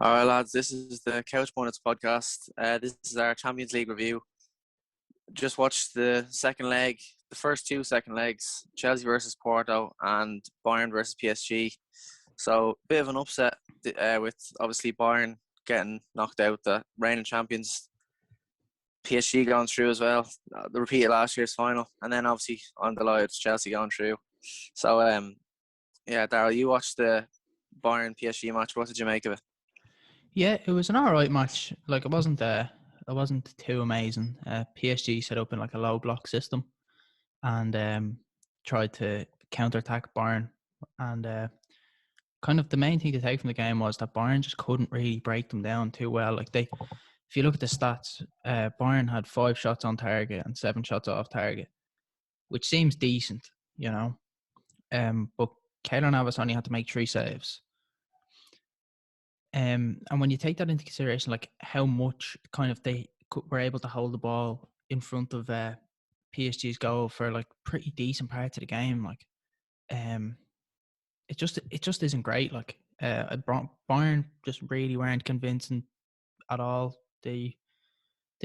All right, lads, this is the Couch Pundits podcast. This is our Champions League review. Just watched the second leg, the first two second legs, Chelsea versus Porto and Bayern versus PSG. So, bit of an upset with obviously Bayern getting knocked out, the reigning champions, PSG going through as well, the repeat of last year's final, and then obviously on the line, it's Chelsea going through. So, yeah, Daryl, you watched the Bayern PSG match. What did you make of it? Yeah, it was an alright match. Like it wasn't too amazing. PSG set up in like a low block system and tried to counter-attack Bayern. And kind of the main thing to take from the game was that Bayern just couldn't really break them down too well. Like if you look at the stats, Bayern had 5 shots on target and 7 shots off target, which seems decent, you know. But Keylor Navas only had to make 3 saves. And when you take that into consideration, like how much kind of they were able to hold the ball in front of PSG's goal for like pretty decent parts of the game, like it just isn't great. Like Bayern just really weren't convincing at all. They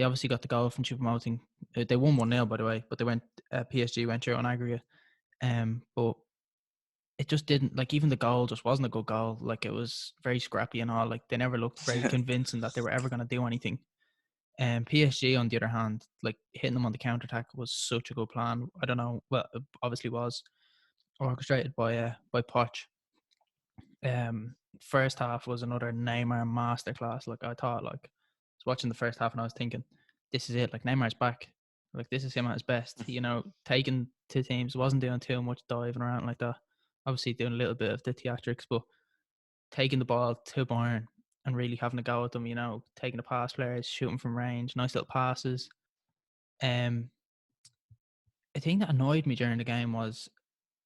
obviously got the goal from Choupo-Moting. They won 1-0 by the way, but PSG went through on aggregate. But it just didn't, like, even the goal just wasn't a good goal. Like, it was very scrappy and all. Like, they never looked very convincing that they were ever going to do anything. And PSG, on the other hand, like, hitting them on the counter-attack was such a good plan. I don't know. Well, it obviously was orchestrated by Poch. First half was another Neymar masterclass. Like, I thought, like, I was watching the first half and I was thinking, this is it. Like, Neymar's back. Like, this is him at his best. You know, taking two teams, wasn't doing too much diving around like that. Obviously doing a little bit of the theatrics, but taking the ball to Bayern and really having a go at them, you know, taking the pass players, shooting from range, nice little passes. A thing that annoyed me during the game was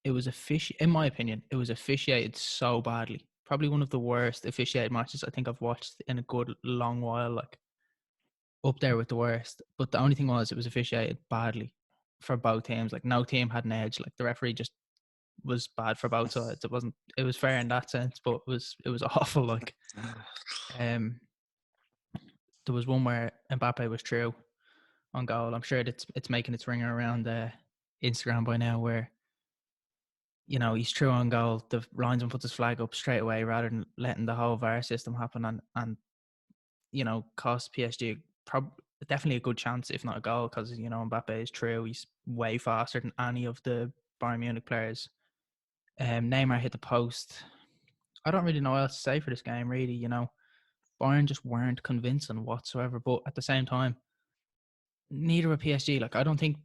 in my opinion, it was officiated so badly. Probably one of the worst officiated matches I think I've watched in a good long while, like up there with the worst. But the only thing was it was officiated badly for both teams. Like no team had an edge. Like the referee just was bad for both sides. It was fair in that sense, but it was awful. Like there was one where Mbappe was through on goal. I'm sure it's making its ringer around Instagram by now, where you know he's through on goal. The linesman puts his flag up straight away rather than letting the whole VAR system happen and you know cost PSG definitely a good chance, if not a goal, because you know Mbappe is true. He's way faster than any of the Bayern Munich players. Neymar hit the post. I don't really know what else to say for this game, really. You know, Bayern just weren't convincing whatsoever. But at the same time, neither were PSG. Like, I don't think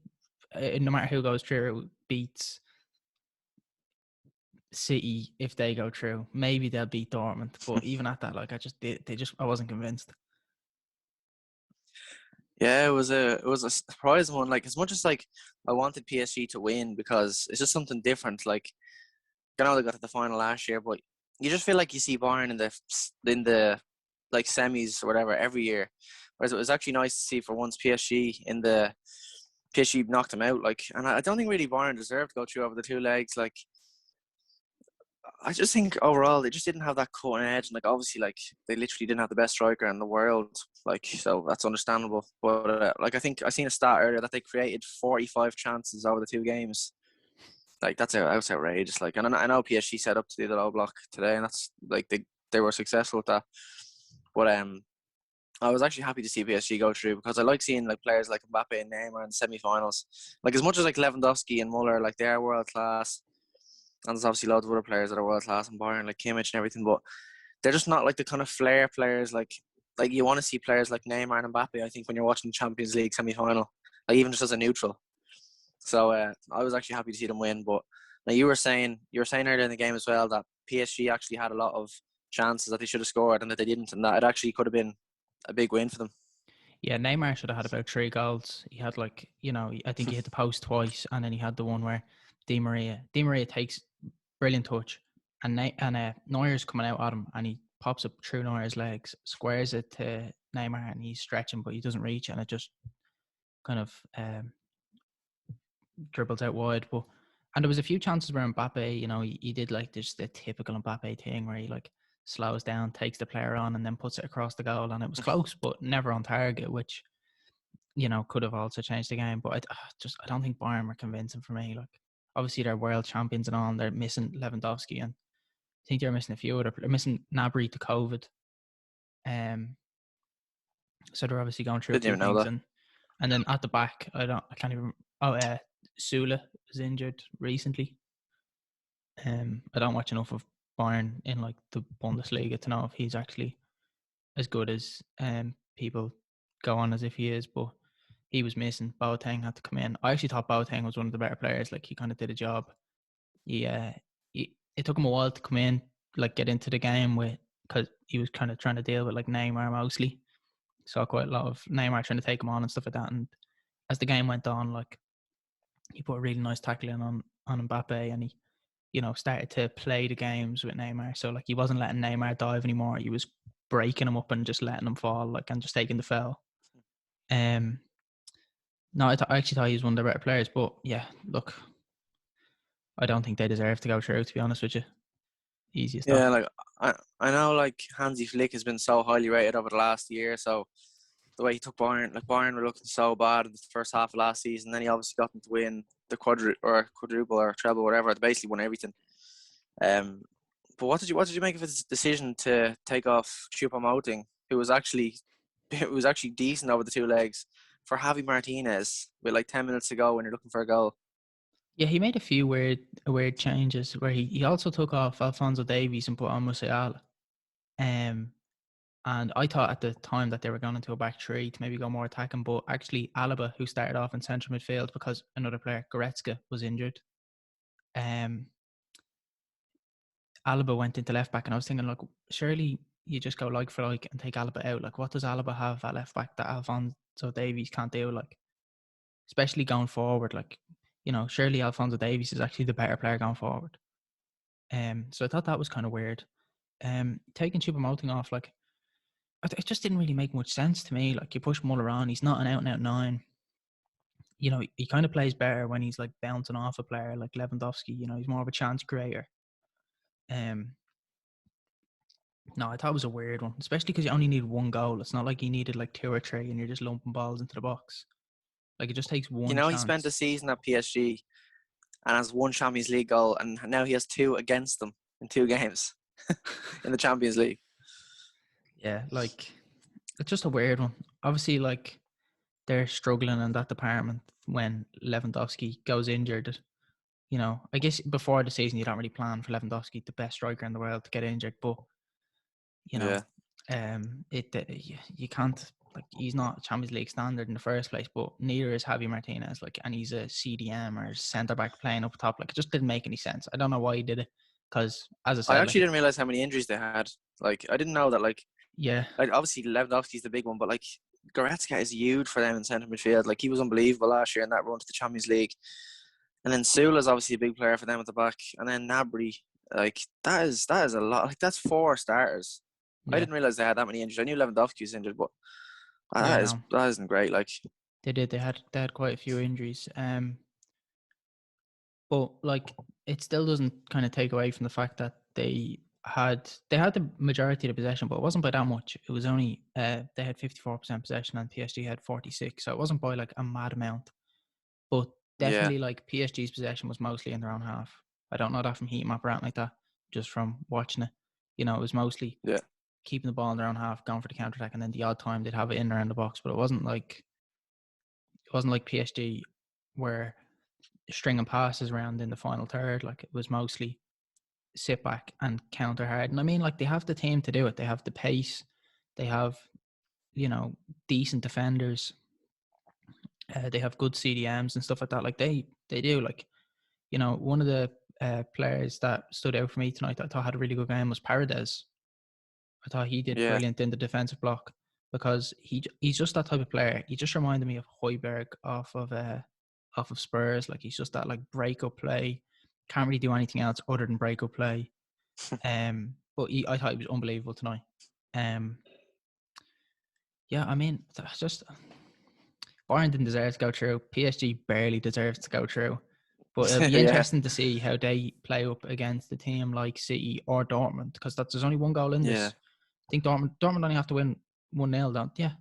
no matter who goes through beats City if they go through. Maybe they'll beat Dortmund, but even at that, like, I wasn't convinced. Yeah, it was a surprising one. Like as much as like I wanted PSG to win because it's just something different. Like I know they got to the final last year, but you just feel like you see Bayern in the like semis or whatever every year. Whereas it was actually nice to see for once PSG in the PSG knocked them out. Like, and I don't think really Bayern deserved to go through over the two legs. Like I just think overall they just didn't have that cutting edge, and like obviously like they literally didn't have the best striker in the world, like so that's understandable. But like I think I seen a stat earlier that they created 45 chances over the two games. Like that's outrageous. Like and I know PSG set up to do the low block today, and that's like they were successful with that. But I was actually happy to see PSG go through because I like seeing like players like Mbappe and Neymar in the semi-finals. Like as much as like Lewandowski and Muller, like they are world class. And there's obviously loads of other players that are world class in Bayern, like Kimmich and everything, but they're just not like the kind of flair players like you want to see players like Neymar and Mbappe, I think, when you're watching the Champions League semi-final, like even just as a neutral. So I was actually happy to see them win. But now you were saying earlier in the game as well that PSG actually had a lot of chances that they should have scored and that they didn't, and that it actually could have been a big win for them. Yeah, Neymar should have had about 3 goals. He had like, you know, I think he hit the post twice, and then he had the one where Di Maria takes brilliant touch, and Neuer's coming out at him, and he pops up through Neuer's legs, squares it to Neymar, and he's stretching, but he doesn't reach, and it just kind of dribbles out wide. And there was a few chances where Mbappe, you know, he did like just the typical Mbappe thing where he like slows down, takes the player on, and then puts it across the goal. And it was close, but never on target, which, could have also changed the game. But I don't think Bayern were convincing for me. Like, obviously they're world champions and all, and they're missing Lewandowski, and I think they're missing a few other. They're missing Gnabry to COVID. So they're obviously going through a Didn't few even know things, that. and then at the back, I can't even. Oh, Sula was injured recently. I don't watch enough of Bayern in like the Bundesliga to know if he's actually as good as people go on as if he is, but he was missing. Boateng had to come in. I actually thought Boateng was one of the better players. Like, he kind of did a job. It took him a while to come in, like get into the game because he was kind of trying to deal with like Neymar mostly. Saw quite a lot of Neymar trying to take him on and stuff like that. And as the game went on, like, he put a really nice tackle in on Mbappe, and he, started to play the games with Neymar. So like, he wasn't letting Neymar dive anymore. He was breaking him up and just letting him fall, like, and just taking the foul. No, I actually thought he was one of the better players, but yeah, look, I don't think they deserve to go through, to be honest with you. Easy as Yeah, that. like I know, like Hansi Flick has been so highly rated over the last year. So the way he took Bayern, like Bayern were looking so bad in the first half of last season, then he obviously got them to win the quadruple or treble, whatever. They basically won everything. But what did you make of his decision to take off Choupo-Moting, who was actually decent over the two legs, for Javi Martinez with like 10 minutes to go when you're looking for a goal? Yeah, he made a few weird changes where he also took off Alphonso Davies and put on Musiala. Um, and I thought at the time that they were going into a back three to maybe go more attacking, but actually Alaba, who started off in central midfield because another player, Goretzka, was injured. Alaba went into left back, and I was thinking, look, surely you just go like for like and take Alaba out. Like, what does Alaba have at left back that Alphonso Davies can't do? Like, especially going forward, like, surely Alphonso Davies is actually the better player going forward. So I thought that was kind of weird. Taking Choupo-Moting off, like, it just didn't really make much sense to me. Like, you push Muller on, he's not an out and out nine. He kind of plays better when he's like bouncing off a player like Lewandowski. He's more of a chance creator. No, I thought it was a weird one, especially because you only need one goal. It's not like you needed like two or three and you're just lumping balls into the box. Like, it just takes You one know, he spent the chance. season at PSG and has one Champions League goal, and now he has two against them in two games in the Champions League. Yeah, like, it's just a weird one. Obviously, like, they're struggling in that department when Lewandowski goes injured. I guess before the season you don't really plan for Lewandowski, the best striker in the world, to get injured, but you know, Yeah. you can't, like, he's not Champions League standard in the first place, but neither is Javi Martinez, like, and he's a CDM or centre back playing up top. Like, it just didn't make any sense. I don't know why he did it, because as I I said, actually like, didn't realize how many injuries they had. Like, I didn't know that, like yeah, obviously Lewandowski's the big one, but like Goretzka is huge for them in centre midfield. Like, he was unbelievable last year in that run to the Champions League. And then Sula's obviously a big player for them at the back. And then Gnabry, like, that is a lot. Like, that's four starters. I yeah, didn't realize they had that many injuries. I knew Lewandowski was injured, but yeah, no, that isn't great. Like, they did. They had quite a few injuries. But like, it still doesn't kind of take away from the fact that they had the majority of the possession, but it wasn't by that much. It was only they had 54% possession and PSG had 46, so it wasn't by like a mad amount. But yeah, definitely, like, PSG's possession was mostly in their own half. I don't know that from heat map around like that, just from watching it. It was mostly yeah. keeping the ball in their own half, going for the counter attack, and then the odd time they'd have it in around the box. But it wasn't like PSG where stringing passes around in the final third. Like, it was mostly sit back and counter hard. And I mean, like, they have the team to do it. They have the pace. They have, decent defenders. They have good CDMs and stuff like that. Like, they do. Like, one of the players that stood out for me tonight that I thought had a really good game was Paredes. I thought he did Yeah. brilliant in the defensive block because he's just that type of player. He just reminded me of Højbjerg off of Spurs. Like, he's just that, like, break up play. Can't really do anything else other than break up play. But I thought he was unbelievable tonight. Yeah, I mean, just Bayern didn't deserve to go through. PSG barely deserves to go through. But it'll be Yeah, interesting to see how they play up against a team like City or Dortmund, because there's only one goal in yeah, this. I think Dortmund only have to win 1-0, don't they? Yeah,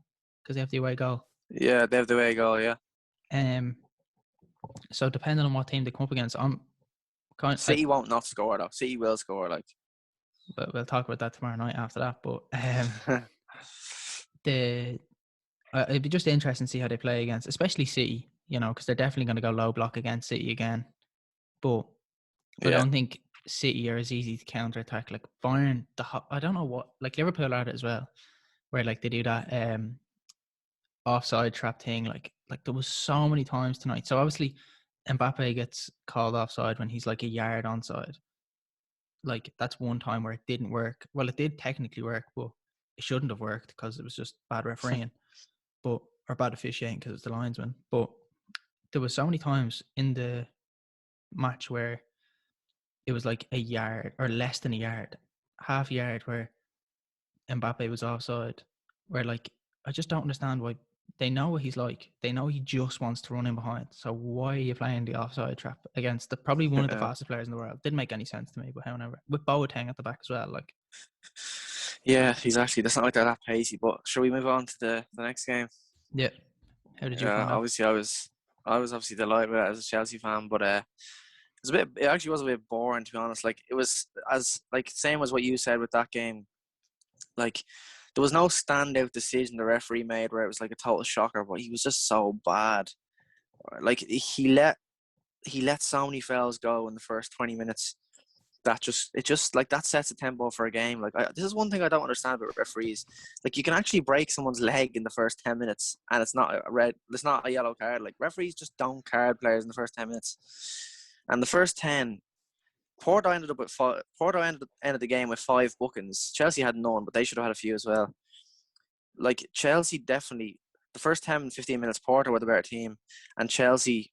because they have the away goal. yeah. They have the way go. Yeah, Um, so depending on what team they come up against, I'm kind. City won't not score though. City will score. Like, But we'll talk about that tomorrow night after that. But the it'd be just interesting to see how they play against, especially City. You know, because they're definitely going to go low block against City again. But I yeah, don't think City are as easy to counter attack. Like Bayern, I don't know what, like Liverpool are it as well, where like they do that offside trap thing. Like there was so many times tonight. So obviously Mbappe gets called offside when he's like a yard onside. Like that's one time where it didn't work. Well, it did technically work, but it shouldn't have worked because it was just bad refereeing, but or bad officiating because it's the linesman. But there was so many times in the match where it was like a yard or less than a yard, half yard, where Mbappe was offside. Where like I just don't understand why. They know what he's like. They know he just wants to run in behind. So why are you playing the offside trap against probably one of the yeah. fastest players in the world? Didn't make any sense to me, but however, with Boateng at the back as well. Like, Yeah, he's actually. That's not like they're that pacey. But shall we move on to the next game? yeah. How did you find that? Obviously, I was obviously delighted with it as a Chelsea fan, but it's a bit. It actually was a bit boring, to be honest. Like it was as like same as what you said with that game. Like there was no standout decision the referee made where it was like a total shocker, but he was just so bad. Like he let so many fouls go in the first 20 minutes. It just like that sets a tempo for a game. Like this is one thing I don't understand about referees. Like you can actually break someone's leg in the first 10 minutes, and it's not a red. It's not a yellow card. Like referees just don't card players in the first 10 minutes. And the first 10, Porto ended up with five. Porto ended the game with 5 bookings. Chelsea had none, but they should have had a few as well. Like Chelsea definitely the first 10 15 minutes Porto were the better team, and Chelsea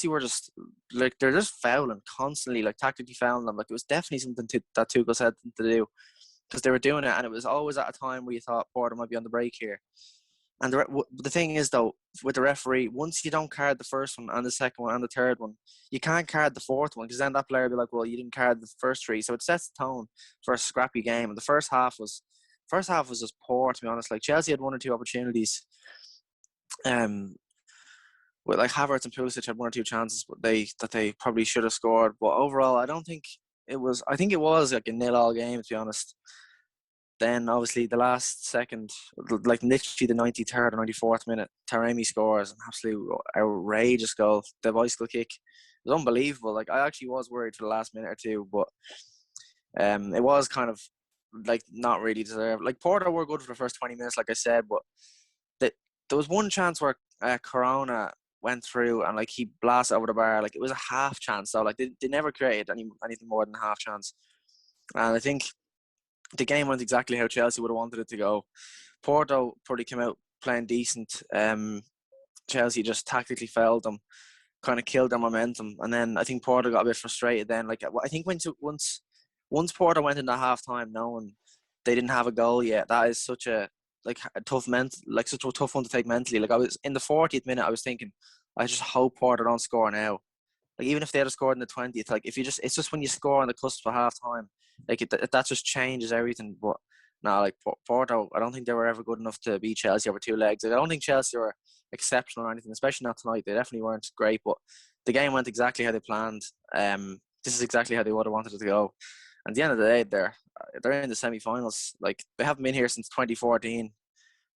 were just like they're just fouling constantly, like tactically fouling them. Like it was definitely something that Tuchel said to do because they were doing it, and it was always at a time where you thought Porto might be on the break here. And the thing is though, with the referee, once you don't card the first one and the second one and the third one, you can't card the fourth one because then that player will be like, well, you didn't card the first three, so it sets the tone for a scrappy game. And the first half was just poor, to be honest. Like Chelsea had one or two opportunities, um, with like Havertz and Pulisic had one or two chances, but they probably should have scored. But overall, I don't think it was. I think it was like a 0-0 game, to be honest. Then obviously the last second, like literally the 93rd or 94th minute, Taremi scores an absolute outrageous goal. The bicycle kick it was unbelievable. Like I actually was worried for the last minute or two, but it was kind of like not really deserved. Like Porto were good for the first 20 minutes, like I said, but the, there was one chance where Corona went through and like he blasted over the bar. Like it was a half chance, so like they never created anything more than a half chance. And I think the game went exactly how Chelsea would have wanted it to go. Porto probably came out playing decent. Chelsea just tactically failed them, kind of killed their momentum, and then I think Porto got a bit frustrated. Then, like I think once Porto went into half time, knowing they didn't have a goal yet, that is such a like a such a tough one to take mentally. Like I was in the 40th minute, I was thinking, I just hope Porto don't score now. Like even if they had scored in the 20th, like if you just, it's just when you score on the cusp of half time, like that just changes everything. But no, like Porto, I don't think they were ever good enough to beat Chelsea over 2 legs. Like, I don't think Chelsea were exceptional or anything, especially not tonight. They definitely weren't great, but the game went exactly how they planned. This is exactly how they would have wanted it to go. And at the end of the day, they're in the semi-finals. Like they haven't been here since 2014.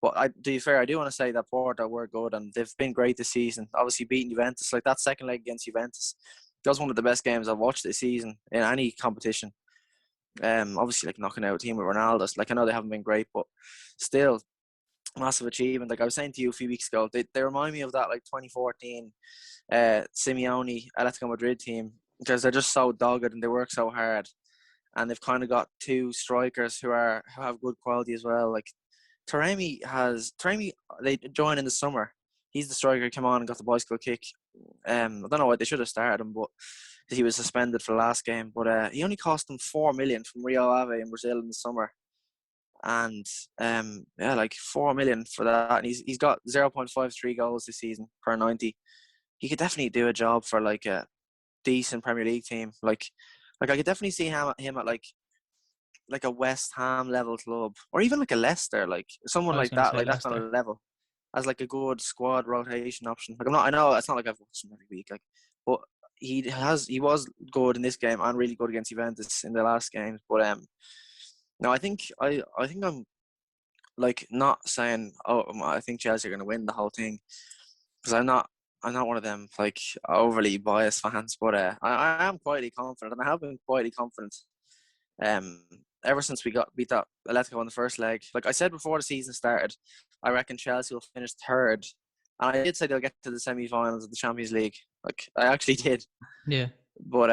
But to be fair, I do want to say that Porto were good and they've been great this season. Obviously beating Juventus, like that second leg against Juventus, that was one of the best games I've watched this season in any competition. Obviously like knocking out a team with Ronaldo. Like I know they haven't been great, but still massive achievement. Like I was saying to you a few weeks ago, they remind me of that like 2014 Simeone Atletico Madrid team because they're just so dogged and they work so hard. And they've kind of got two strikers who have good quality as well. Like Taremi, they joined in the summer. He's the striker who came on and got the bicycle kick. I don't know why they should have started him, but he was suspended for the last game. But he only cost them 4 million from Rio Ave in Brazil in the summer, and yeah, like 4 million for that. And he's got 0.53 goals this season per 90. He could definitely do a job for like decent Premier League team. Like I could definitely see him at like a West Ham level club, or even like a Leicester, like someone I was like going to that, say like that kind Leicester. of level, as like a good squad rotation option. Like I know it's not like I've watched him every week, like, but he was good in this game and really good against Juventus in the last game. But no, I think I'm like not saying I think Chelsea are going to win the whole thing, because I'm not one of them like overly biased fans, but I am quietly confident, and I have been quietly confident um, ever since we got beat that Atletico in the first leg. Like I said before the season started, I reckon Chelsea will finish third, and I did say they'll get to the semi-finals of the Champions League. Like I actually did, Yeah. but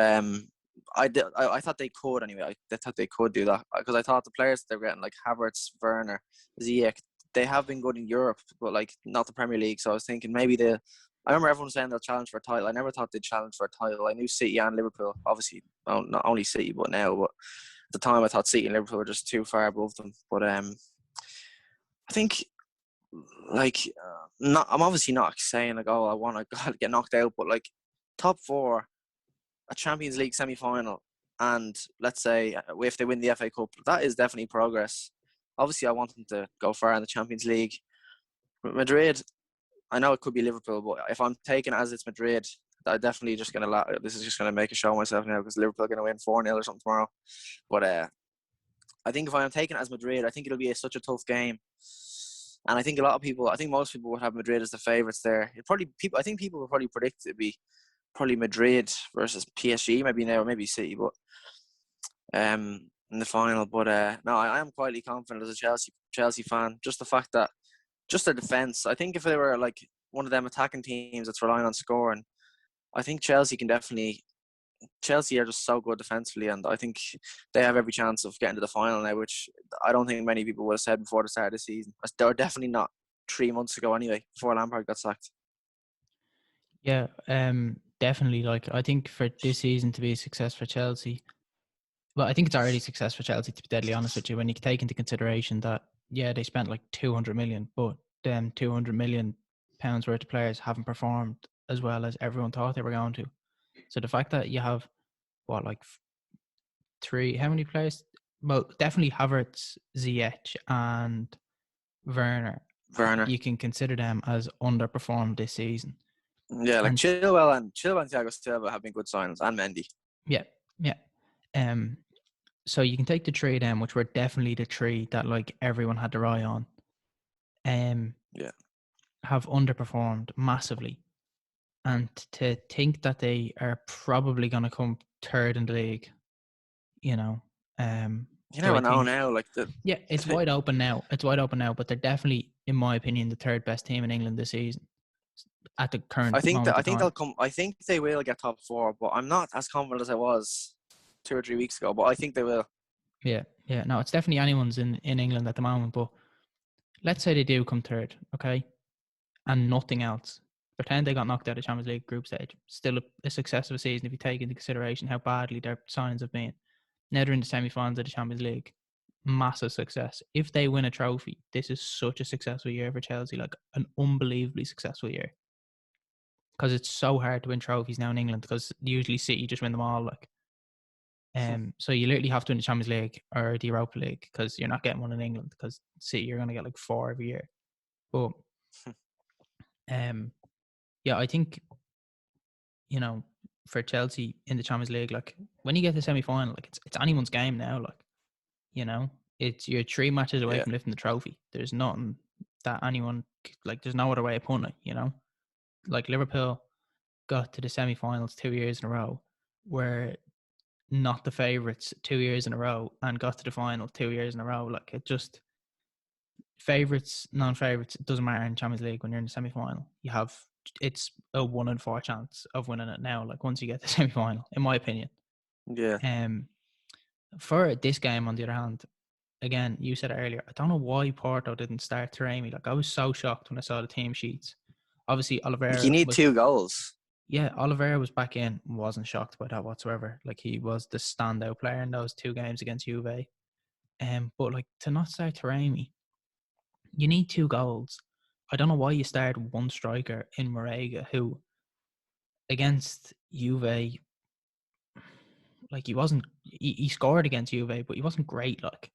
I thought they could anyway. I thought they could do that, because I thought the players they were getting, like Havertz, Werner, Ziyech, they have been good in Europe, but like not the Premier League. So I was thinking maybe they. I remember everyone saying they'll challenge for a title. I never thought they'd challenge for a title. I knew City and Liverpool, obviously, not only City, but now. But at the time, I thought City and Liverpool were just too far above them. But I think, like, not. I'm obviously not saying like, oh, I want to get knocked out, but like, top four, a Champions League semi-final, and let's say if they win the FA Cup, that is definitely progress. Obviously, I want them to go far in the Champions League. Madrid, I know it could be Liverpool, but if I'm taking it as it's Madrid, I definitely just gonna. This is just gonna make a show of myself now, because Liverpool are gonna win 4-0 or something tomorrow. But I think if I'm taking it as Madrid, I think it'll be such a tough game, and I think I think most people would have Madrid as the favourites there. I think people would probably predict it'd be probably Madrid versus PSG, maybe now, maybe City, but in the final. But no, I am quietly confident as a Chelsea fan. Just the fact that just their defense. I think if they were like one of them attacking teams that's relying on scoring, I think Chelsea can definitely. Chelsea are just so good defensively, and I think they have every chance of getting to the final now, which I don't think many people would have said before the start of the season. They're definitely not 3 months ago anyway, before Lampard got sacked. Yeah, definitely. Like, I think for this season to be a success for Chelsea, well, I think it's already a success for Chelsea, to be deadly honest with you, when you take into consideration that, yeah, they spent like 200 million, but them 200 million pounds worth of players haven't performed as well as everyone thought they were going to. So the fact that you have, what, like how many players? Well, definitely Havertz, Ziyech, and Werner. Werner. You can consider them as underperformed this season. Yeah, like And Chilwell and Thiago Silva have been good signings, and Mendy. yeah, yeah. So you can take the three of them, which were definitely the three that like everyone had their eye on. Yeah. Have underperformed massively, and to think that they are probably going to come third in the league, you know, You do never I know think? now. Like Yeah, it's wide open now. It's wide open now, but they're definitely, in my opinion, the third best team in England this season at the current moment I of think time. they'll come. I think they will get top four, but I'm not as confident as I was 2 or 3 weeks ago. But I think they will. Yeah, yeah. No, it's definitely anyone's in England at the moment. But let's say they do come third, okay, and nothing else. Pretend they got knocked out of Champions League group stage. Still a success of a season if you take into consideration how badly their signings have been. Now they're in the semi-finals of the Champions League. Massive success. If they win a trophy, this is such a successful year for Chelsea, like an unbelievably successful year. Because it's so hard to win trophies now in England, because usually City just win them all. Like, so you literally have to win the Champions League or the Europa League, because you're not getting one in England, because City you're going to get like 4 every year. But yeah, I think, you know, for Chelsea in the Champions League, like when you get to the semi-final, like it's anyone's game now. Like, you know, you're 3 matches away Yeah. from lifting the trophy. There's nothing that anyone, like, there's no other way of putting it. You know, like Liverpool got to the semi-finals 2 years in a row, were not the favourites 2 years in a row, and got to the final 2 years in a row. Like, it just, favourites, non-favourites, it doesn't matter in Champions League. When you're in the semi-final, it's a 1 in 4 chance of winning it now. Like, once you get to the semi-final, in my opinion. Yeah. For this game, on the other hand, again, you said it earlier, I don't know why Porto didn't start Taremi. Like, I was so shocked when I saw the team sheets. Obviously, You need 2 goals. Oliveira was back in. Wasn't shocked by that whatsoever. Like, he was the standout player in those 2 games against Juve. But like, to not start Taremi, you need 2 goals. I don't know why you started one striker in Marega, who against Juve like he wasn't. He scored against Juve, but he wasn't great. Like,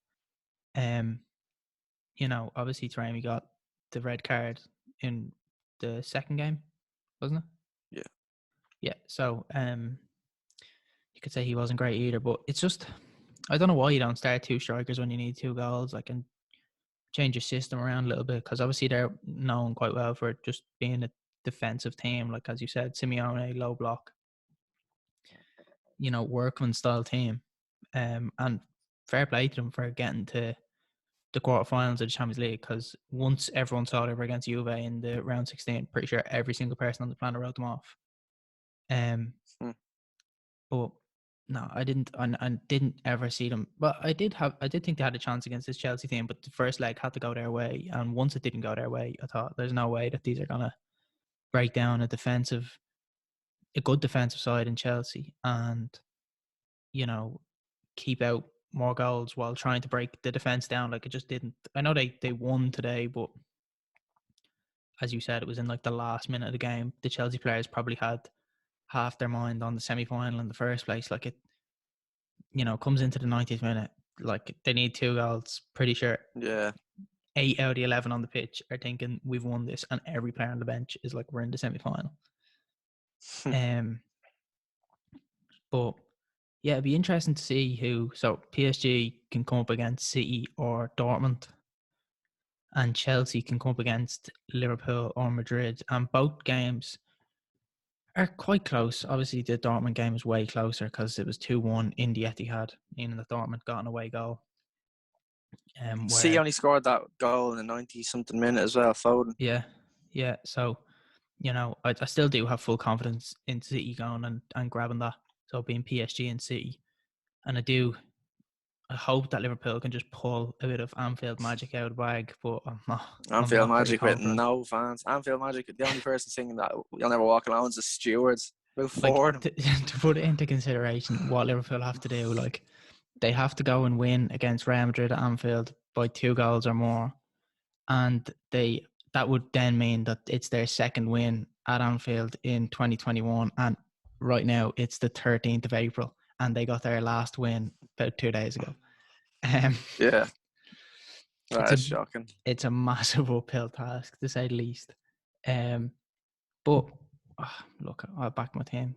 you know, obviously Taremi got the red card in the second game, wasn't it? Yeah. Yeah. So, you could say he wasn't great either. But it's just, I don't know why you don't start two strikers when you need two goals. Like, and change your system around a little bit, because obviously they're known quite well for just being a defensive team. Like, as you said, Simeone, low block, you know, workman style team. And fair play to them for getting to the quarterfinals of the Champions League, because once everyone saw they were against Juve in the round 16, pretty sure every single person on the planet wrote them off. But no, I didn't. I didn't ever see them. But I did think they had a chance against this Chelsea team. But the first leg had to go their way, and once it didn't go their way, I thought there's no way that these are gonna break down a good defensive side in Chelsea, and you know, keep out more goals while trying to break the defense down. Like, it just didn't. I know they won today, but as you said, it was in like the last minute of the game. The Chelsea players probably had half their mind on the semi-final in the first place. Like, it, you know, comes into the 90th minute, like they need two goals. Pretty sure Yeah. 8 out of the 11 on the pitch are thinking we've won this, and every player on the bench is like, we're in the semi-final. But yeah, it'd be interesting to see who. So PSG can come up against City or Dortmund, and Chelsea can come up against Liverpool or Madrid, and both games are quite close. Obviously, the Dortmund game is way closer because it was 2-1 in the Etihad, meaning that Dortmund got an away goal. City Where only scored that goal in the 90-something minute as well, Foden. yeah. So, you know, I still do have full confidence in City going and grabbing that. So being PSG and City, and I hope that Liverpool can just pull a bit of Anfield magic out of the bag, but I'm Anfield not very Magic with confident. no fans. Anfield Magic, the only person singing that "You'll Never Walk Alone" is the stewards. About Like, four of them. to put it into consideration, what Liverpool have to do, like, they have to go and win against Real Madrid at Anfield by 2 goals or more, and that would then mean that it's their second win at Anfield in 2021, and right now it's the 13th of April, and they got their last win about 2 days ago. Yeah. That's It's shocking. a massive uphill task, to say the least. But look, I'll back my team.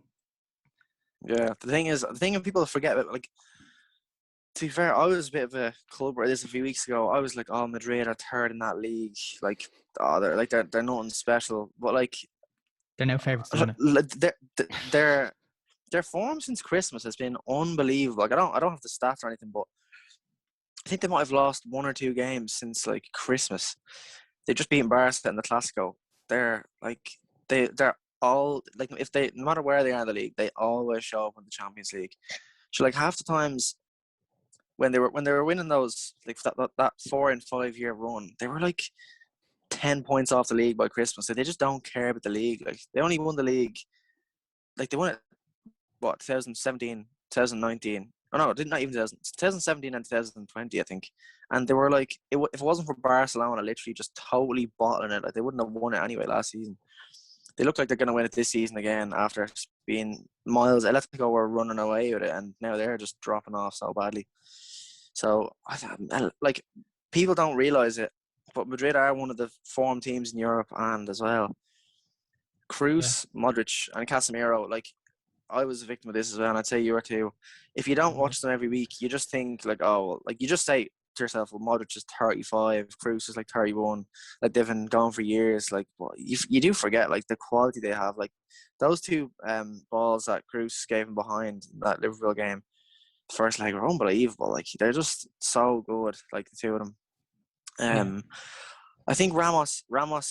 Yeah. The thing people forget about, like, to be fair, I was a bit of a club where this a few weeks ago. I was like, "Oh, Madrid are third in that league. Like, they're nothing special." But like, They're now favourites to win it. their form since Christmas has been unbelievable. Like, I don't have the stats or anything, but I think they might have lost 1 or 2 games since like Christmas. They've just beaten Barca in the Clasico. They're like they're all like, if they, no matter where they are in the league, they always show up in the Champions League. So like, half the times when they were winning those, like, that 4 and 5 year run, they were like 10 points off the league by Christmas. Like, they just don't care about the league. Like, they only won the league, like, they won it, what, 2017, 2019. Oh no, not even 2017 and 2020, I think. And they were like, if it wasn't for Barcelona literally just totally bottling it, like, they wouldn't have won it anyway last season. They look like they're going to win it this season again after being miles. Atletico were running away with it, and now they're just dropping off so badly. So, like, people don't realise it, but Madrid are one of the form teams in Europe, and as well, Kroos, Modric, and Casemiro. Like, I was a victim of this as well, and I'd say you were too. If you don't watch them every week, you just think like, oh, like, you just say to yourself, well, Modric is 35, Kroos is like 31. Like, they've been gone for years. Like, well, you do forget like the quality they have. Like, those 2 balls that Kroos gave him behind that Liverpool game, the first leg, were unbelievable. Like, they're just so good. Like, the 2 of them. I think Ramos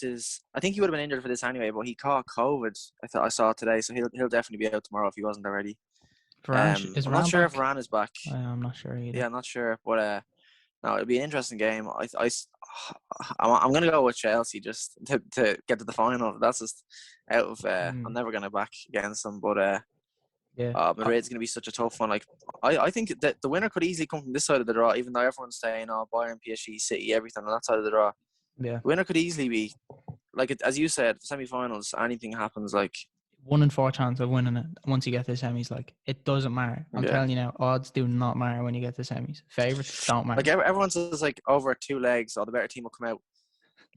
is. I think he would have been injured for this anyway, but he caught COVID. I saw today, so he'll definitely be out tomorrow if he wasn't already. Varane, is I'm Varane not sure back? if Varane is back. I'm not sure either. Yeah, I'm not sure, but no, it'll be an interesting game. I'm gonna go with Chelsea just to get to the final. That's just out of. I'm never gonna back against them, but Madrid's gonna be such a tough one. Like, I think that the winner could easily come from this side of the draw, even though everyone's saying, "Oh, Bayern, PSG, City, everything on that side of the draw." Yeah. The winner could easily be, like, as you said, semi-finals. Anything happens. Like, 1 in 4 chance of winning it once you get to the semis. Like, it doesn't matter. I'm telling you now, odds do not matter when you get to the semis. Favourites don't matter. Like everyone says, like over 2 legs, or the better team will come out.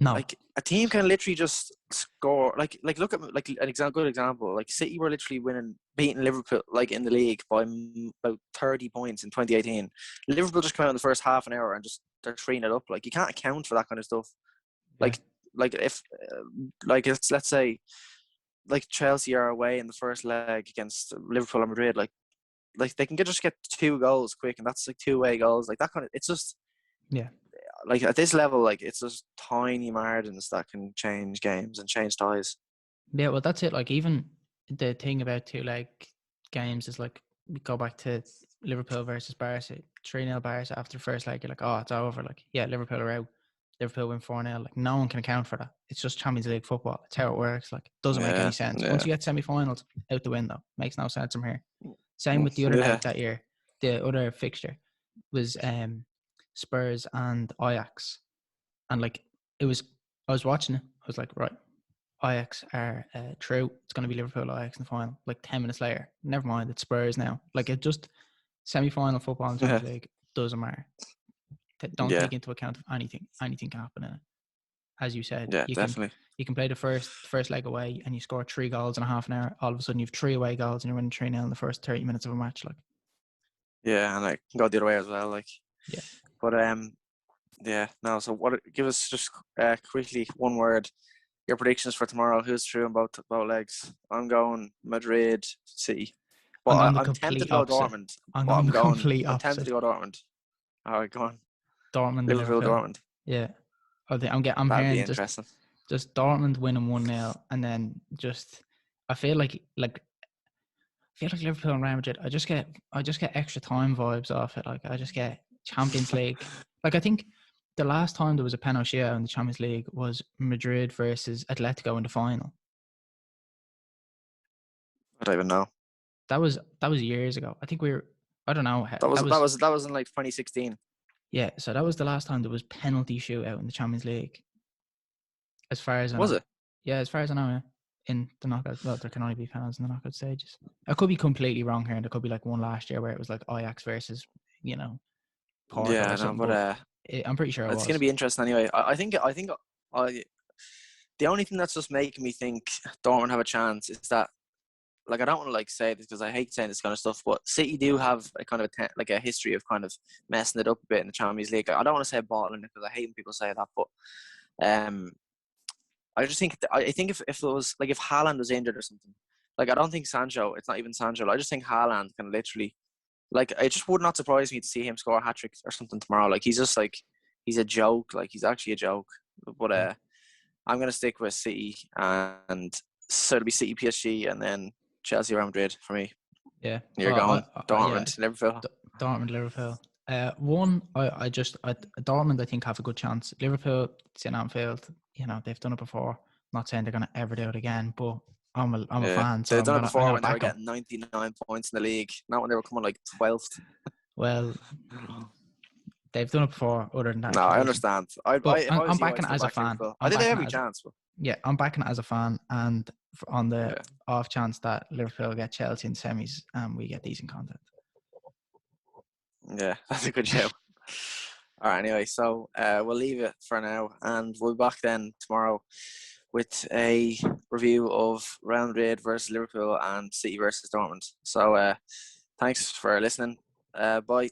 No. Like a team can literally just score. Like look at like an good example. Like City were literally beating Liverpool like in the league by about 30 points in 2018. Liverpool just came out in the first half an hour and just they're treating it up. Like you can't account for that kind of stuff. Yeah. Like if like let's say like Chelsea are away in the first leg against Liverpool or Madrid. Like they can just get 2 goals quick, and that's like 2 away goals. Like that kind of. It's just like at this level, like it's just tiny margins that can change games and change ties. Yeah, well, that's it. Like, even the thing about 2-leg games is like, we go back to Liverpool versus Barca, 3-0 Barca after the first leg. You're like, oh, it's over. Like, yeah, Liverpool are out. Liverpool win 4-0. Like, no one can account for that. It's just Champions League football. It's how it works. Like, it doesn't make any sense. Once you get semi-finals, out the window. Makes no sense from here. Same with the other leg that year. The other fixture was Spurs and Ajax. And like, I was watching it. I was like, right, Ajax are true. It's going to be Liverpool Ajax in the final. Like 10 minutes later, never mind, it's Spurs now. Like, it just, semi-final football in the Champions League doesn't matter. Don't take into account of anything. Anything can happen in it. As you said, definitely. You can play the first leg away and you score 3 goals in a half an hour. All of a sudden, you've 3 away goals and you're winning 3-0 in the first 30 minutes of a match. Like, and like go the other way as well. Like, but no. So give us just quickly one word. Your predictions for tomorrow. Who's through in both legs? I'm going Madrid, City. But I'm tempted to go Dortmund. I'm tempted to go Dortmund. All right, go on. Dortmund, Liverpool, Dortmund. Yeah. I'm That'd hearing be interesting. Just Dortmund winning 1-0, and then just I feel like Liverpool and Real Madrid. I just get extra time vibes off it. Like, I just get Champions League. Like, I think the last time there was a penalty shootout in the Champions League was Madrid versus Atletico in the final. I don't even know. That was years ago. I think I don't know. That was in like 2016. Yeah, so that was the last time there was penalty shootout in the Champions League. As far as I know. Was it? Yeah, as far as I know, yeah. In the knockout, well, there can only be penalties in the knockout stages. I could be completely wrong here, and there could be like one last year where it was like Ajax versus, Porto. Yeah, or something, but I'm pretty sure it's going to be interesting anyway. I think the only thing that's just making me think Dortmund have a chance is that, like, I don't want to like say this because I hate saying this kind of stuff, but City do have a kind of a history of kind of messing it up a bit in the Champions League. I don't want to say bottling it because I hate when people say that, but I just think if it was like if Haaland was injured or something, like I don't think Sancho. It's not even Sancho. I just think Haaland can literally, like, it just would not surprise me to see him score a hat-trick or something tomorrow. Like, he's just like, he's a joke. Like, he's actually a joke. But I'm gonna stick with City, and so it'll be City, PSG, and then Chelsea, Real Madrid for me. Yeah, you're going Dortmund, Liverpool. Dortmund, Liverpool. Dortmund, I think, have a good chance. Liverpool, it's in Anfield. They've done it before. Not saying they're going to ever do it again, but I'm a fan. So they've done it before when they were getting 99 points in the league. Not when they were coming like 12th. Well, they've done it before. Other than that, no, I understand. I'm backing it as a fan. I think they have every chance. Yeah, I'm backing it as a fan, and on the off chance that Liverpool get Chelsea in semis and we get decent content. Yeah, that's a good show. All right, anyway, so we'll leave it for now, and we'll be back then tomorrow with a review of Real Madrid versus Liverpool and City versus Dortmund. So thanks for listening. Bye.